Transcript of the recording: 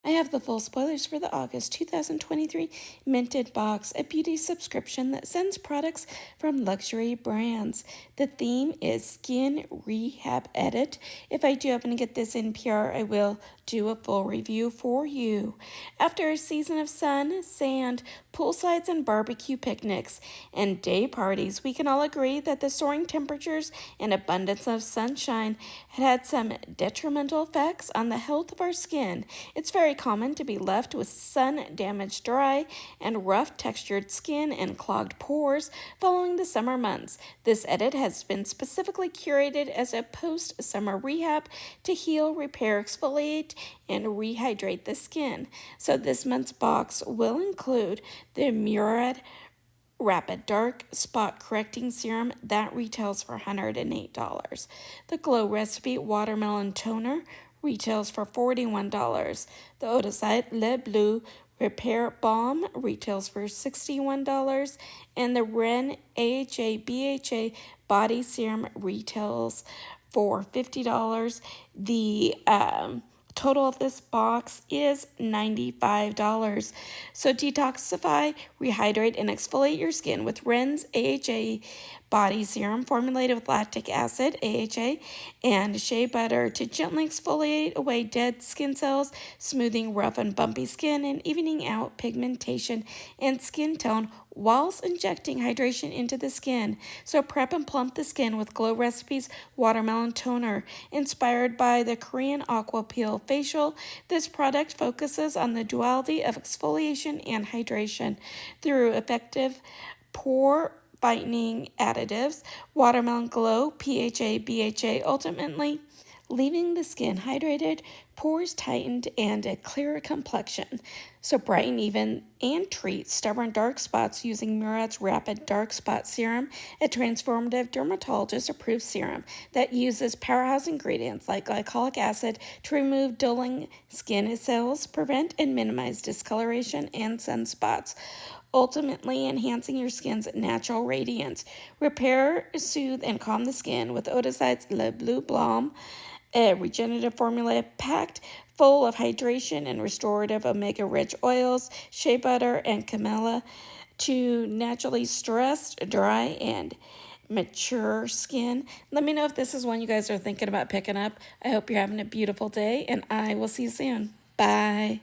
I have the full spoilers for the August 2023 Minted Box, a beauty subscription that sends products from luxury brands. The theme is Skin Rehab Edit. If I do happen to get this in PR, I will do a full review for you. After a season of sun, sand, poolsides, and barbecue picnics, and day parties, we can all agree that the soaring temperatures and abundance of sunshine had some detrimental effects on the health of our skin. It's very common to be left with sun-damaged, dry, and rough-textured skin and clogged pores following the summer months. This edit has been specifically curated as a post-summer rehab to heal, repair, exfoliate, and rehydrate the skin. So this month's box will include the MINTD Rapid Dark Spot Correcting Serum that retails for $108. The Glow Recipe Watermelon Toner retails for $41. The Odacite Le Bleu Repair Balm retails for $61. And the Ren AHA BHA Body Serum retails for $50. The total of this box is $95. So detoxify, rehydrate, and exfoliate your skin with Ren's AHA Body Serum formulated with lactic acid, AHA, and shea butter to gently exfoliate away dead skin cells, smoothing rough and bumpy skin, and evening out pigmentation and skin tone whilst injecting hydration into the skin. So prep and plump the skin with Glow Recipes Watermelon Toner. Inspired by the Korean Aqua Peel Facial, this product focuses on the duality of exfoliation and hydration through effective pore whitening additives, Watermelon Glow, PHA, BHA, ultimately leaving the skin hydrated, pores tightened, and a clearer complexion. So brighten, even, and treat stubborn dark spots using MINTD's Rapid Dark Spot Serum, a transformative dermatologist-approved serum that uses powerhouse ingredients like glycolic acid to remove dulling skin cells, prevent and minimize discoloration and sunspots, ultimately enhancing your skin's natural radiance. Repair, soothe, and calm the skin with Odacite's Le Bleu Balm, a regenerative formula packed full of hydration and restorative omega-rich oils, shea butter, and camellia to naturally stressed, dry, and mature skin. Let me know if this is one you guys are thinking about picking up. I hope you're having a beautiful day, and I will see you soon. Bye.